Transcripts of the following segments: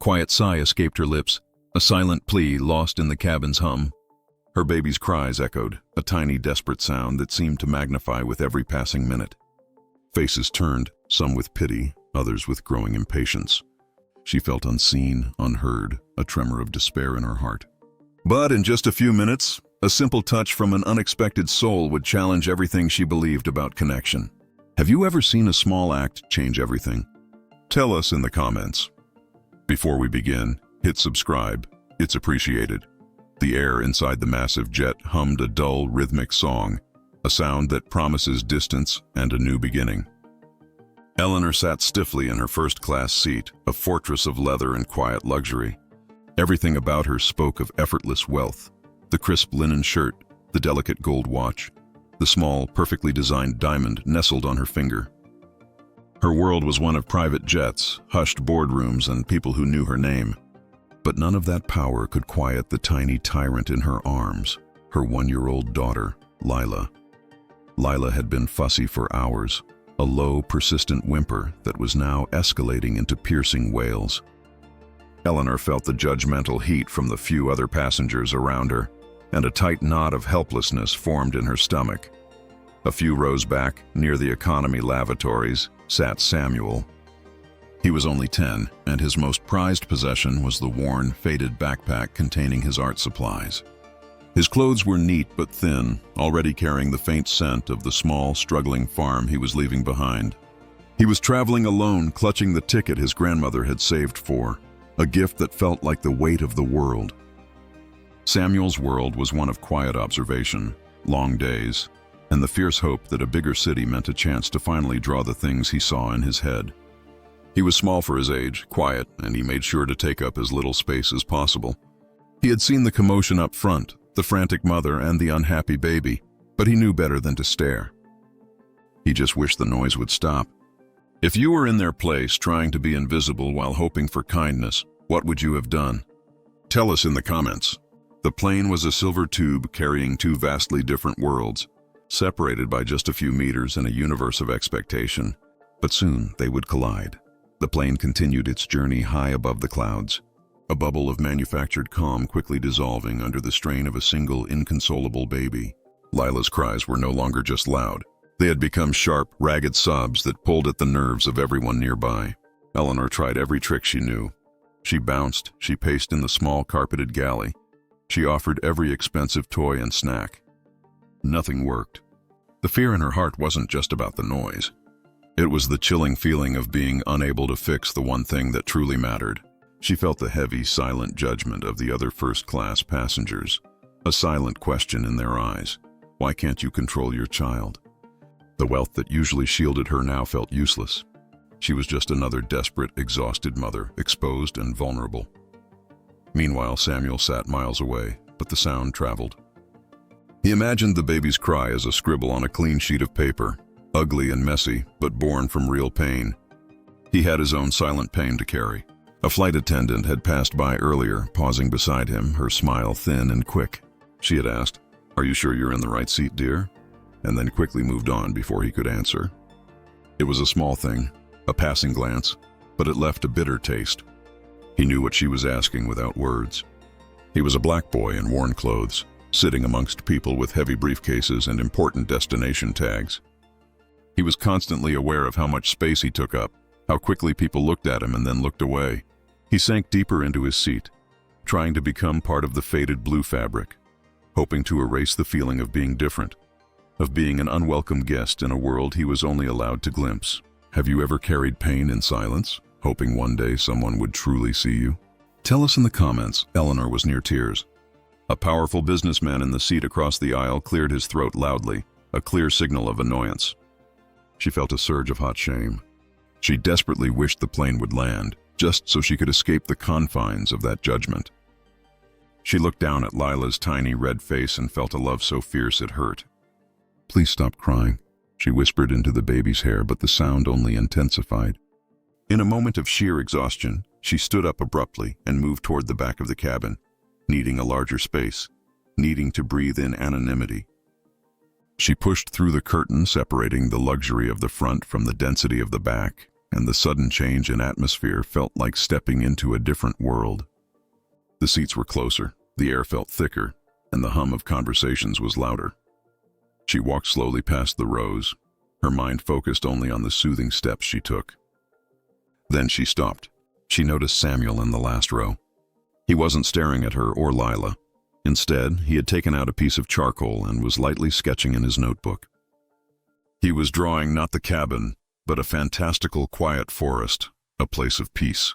quiet sigh escaped her lips, a silent plea lost in the cabin's hum. Her baby's cries echoed, a tiny, desperate sound that seemed to magnify with every passing minute. Faces turned, some with pity, others with growing impatience. She felt unseen, unheard, a tremor of despair in her heart. But in just a few minutes, a simple touch from an unexpected soul would challenge everything she believed about connection. Have you ever seen a small act change everything? Tell us in the comments. Before we begin, hit subscribe. It's appreciated. The air inside the massive jet hummed a dull, rhythmic song, a sound that promises distance and a new beginning. Eleanor sat stiffly in her first-class seat, a fortress of leather and quiet luxury. Everything about her spoke of effortless wealth. The crisp linen shirt, the delicate gold watch, the small, perfectly designed diamond nestled on her finger. Her world was one of private jets, hushed boardrooms, and people who knew her name. But none of that power could quiet the tiny tyrant in her arms, her one-year-old daughter, Lila. Lila had been fussy for hours, a low, persistent whimper that was now escalating into piercing wails. Eleanor felt the judgmental heat from the few other passengers around her, and a tight knot of helplessness formed in her stomach. A few rows back, near the economy lavatories, sat Samuel. He was only 10, and his most prized possession was the worn, faded backpack containing his art supplies. His clothes were neat but thin, already carrying the faint scent of the small, struggling farm he was leaving behind. He was traveling alone, clutching the ticket his grandmother had saved for, a gift that felt like the weight of the world. Samuel's world was one of quiet observation, long days, and the fierce hope that a bigger city meant a chance to finally draw the things he saw in his head. He was small for his age, quiet, and he made sure to take up as little space as possible. He had seen the commotion up front, the frantic mother and the unhappy baby, but he knew better than to stare. He just wished the noise would stop. If you were in their place, trying to be invisible while hoping for kindness, what would you have done? Tell us in the comments. The plane was a silver tube carrying two vastly different worlds, separated by just a few meters in a universe of expectation. But soon they would collide. The plane continued its journey high above the clouds, a bubble of manufactured calm quickly dissolving under the strain of a single inconsolable baby. Lila's cries were no longer just loud. They had become sharp, ragged sobs that pulled at the nerves of everyone nearby. Eleanor tried every trick she knew. She bounced, she paced in the small carpeted galley. She offered every expensive toy and snack. Nothing worked. The fear in her heart wasn't just about the noise. It was the chilling feeling of being unable to fix the one thing that truly mattered. She felt the heavy, silent judgment of the other first-class passengers, a silent question in their eyes. Why can't you control your child? The wealth that usually shielded her now felt useless. She was just another desperate, exhausted mother, exposed and vulnerable. Meanwhile, Samuel sat miles away, but the sound traveled. He imagined the baby's cry as a scribble on a clean sheet of paper, ugly and messy, but born from real pain. He had his own silent pain to carry. A flight attendant had passed by earlier, pausing beside him, her smile thin and quick. She had asked, "Are you sure you're in the right seat, dear?" and then quickly moved on before he could answer. It was a small thing, a passing glance, but it left a bitter taste. He knew what she was asking without words. He was a black boy in worn clothes, sitting amongst people with heavy briefcases and important destination tags. He was constantly aware of how much space he took up, how quickly people looked at him and then looked away. He sank deeper into his seat, trying to become part of the faded blue fabric, hoping to erase the feeling of being different, of being an unwelcome guest in a world he was only allowed to glimpse. Have you ever carried pain in silence, hoping one day someone would truly see you? Tell us in the comments. Eleanor was near tears. A powerful businessman in the seat across the aisle cleared his throat loudly, a clear signal of annoyance. She felt a surge of hot shame. She desperately wished the plane would land, just so she could escape the confines of that judgment. She looked down at Lila's tiny red face and felt a love so fierce it hurt. "Please stop crying," she whispered into the baby's hair, but the sound only intensified. In a moment of sheer exhaustion, she stood up abruptly and moved toward the back of the cabin, needing a larger space, needing to breathe in anonymity. She pushed through the curtain separating the luxury of the front from the density of the back, and the sudden change in atmosphere felt like stepping into a different world. The seats were closer, the air felt thicker, and the hum of conversations was louder. She walked slowly past the rows, her mind focused only on the soothing steps she took. Then she stopped. She noticed Samuel in the last row. He wasn't staring at her or Lila. Instead, he had taken out a piece of charcoal and was lightly sketching in his notebook. He was drawing not the cabin, but a fantastical quiet forest, a place of peace.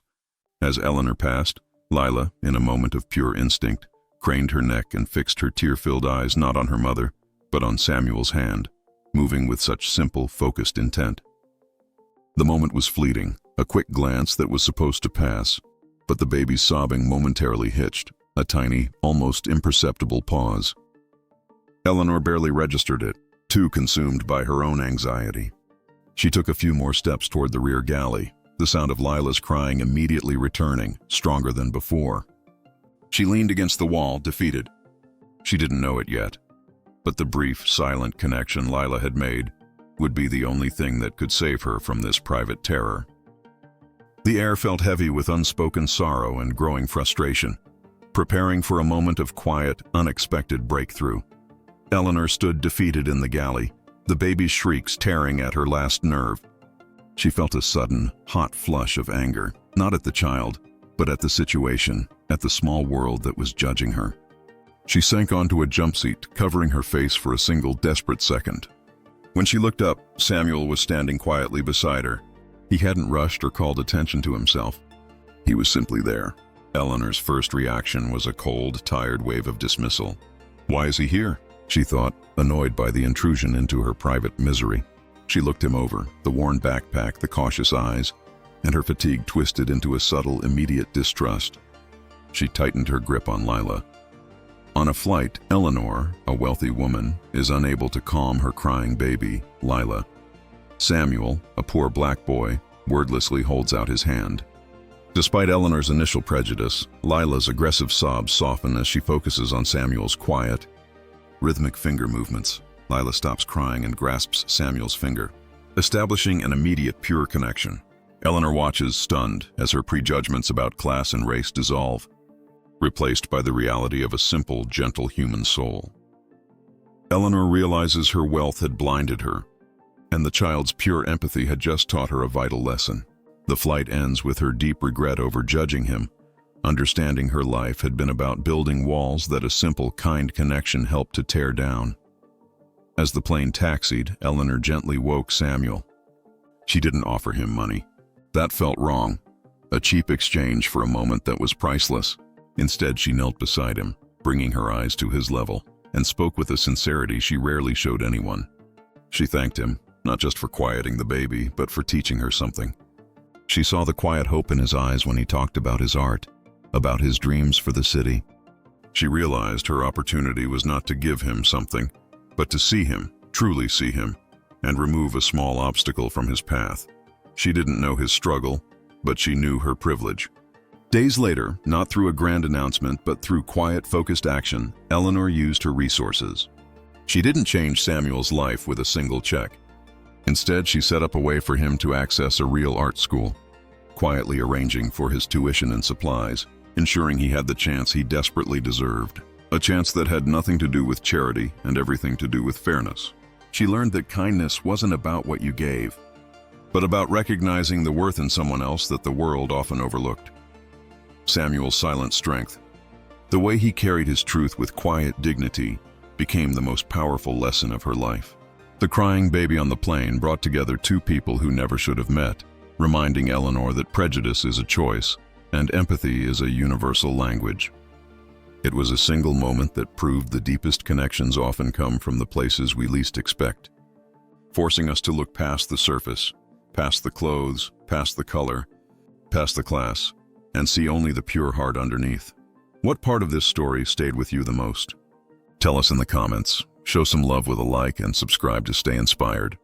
As Eleanor passed, Lila, in a moment of pure instinct, craned her neck and fixed her tear-filled eyes not on her mother, but on Samuel's hand, moving with such simple, focused intent. The moment was fleeting, a quick glance that was supposed to pass, but the baby's sobbing momentarily hitched, a tiny, almost imperceptible pause. Eleanor barely registered it, too consumed by her own anxiety. She took a few more steps toward the rear galley, the sound of Lila's crying immediately returning, stronger than before. She leaned against the wall, defeated. She didn't know it yet, but the brief, silent connection Lila had made would be the only thing that could save her from this private terror. The air felt heavy with unspoken sorrow and growing frustration, preparing for a moment of quiet, unexpected breakthrough. Eleanor stood defeated in the galley, the baby's shrieks tearing at her last nerve. She felt a sudden, hot flush of anger, not at the child, but at the situation, at the small world that was judging her. She sank onto a jump seat, covering her face for a single desperate second. When she looked up, Samuel was standing quietly beside her. He hadn't rushed or called attention to himself. He was simply there. Eleanor's first reaction was a cold, tired wave of dismissal. Why is he here? She thought, annoyed by the intrusion into her private misery. She looked him over, the worn backpack, the cautious eyes, and her fatigue twisted into a subtle, immediate distrust. She tightened her grip on Lila. On a flight, Eleanor, a wealthy woman, is unable to calm her crying baby, Lila. Samuel, a poor black boy, wordlessly holds out his hand. Despite Eleanor's initial prejudice, Lila's aggressive sobs soften as she focuses on Samuel's quiet, rhythmic finger movements. Lila stops crying and grasps Samuel's finger, establishing an immediate, pure connection. Eleanor watches, stunned, as her prejudgments about class and race dissolve, replaced by the reality of a simple, gentle human soul. Eleanor realizes her wealth had blinded her, and the child's pure empathy had just taught her a vital lesson. The flight ends with her deep regret over judging him, understanding her life had been about building walls that a simple, kind connection helped to tear down. As the plane taxied, Eleanor gently woke Samuel. She didn't offer him money. That felt wrong, a cheap exchange for a moment that was priceless. Instead, she knelt beside him, bringing her eyes to his level, and spoke with a sincerity she rarely showed anyone. She thanked him, not just for quieting the baby, but for teaching her something. She saw the quiet hope in his eyes when he talked about his art, about his dreams for the city. She realized her opportunity was not to give him something, but to see him, truly see him, and remove a small obstacle from his path. She didn't know his struggle, but she knew her privilege. Days later, not through a grand announcement, but through quiet, focused action, Eleanor used her resources. She didn't change Samuel's life with a single check. Instead, she set up a way for him to access a real art school, quietly arranging for his tuition and supplies, ensuring he had the chance he desperately deserved, a chance that had nothing to do with charity and everything to do with fairness. She learned that kindness wasn't about what you gave, but about recognizing the worth in someone else that the world often overlooked. Samuel's silent strength, the way he carried his truth with quiet dignity, became the most powerful lesson of her life. The crying baby on the plane brought together two people who never should have met, reminding Eleanor that prejudice is a choice and empathy is a universal language. It was a single moment that proved the deepest connections often come from the places we least expect, forcing us to look past the surface, past the clothes, past the color, past the class, and see only the pure heart underneath. What part of this story stayed with you the most? Tell us in the comments. Show some love with a like and subscribe to stay inspired.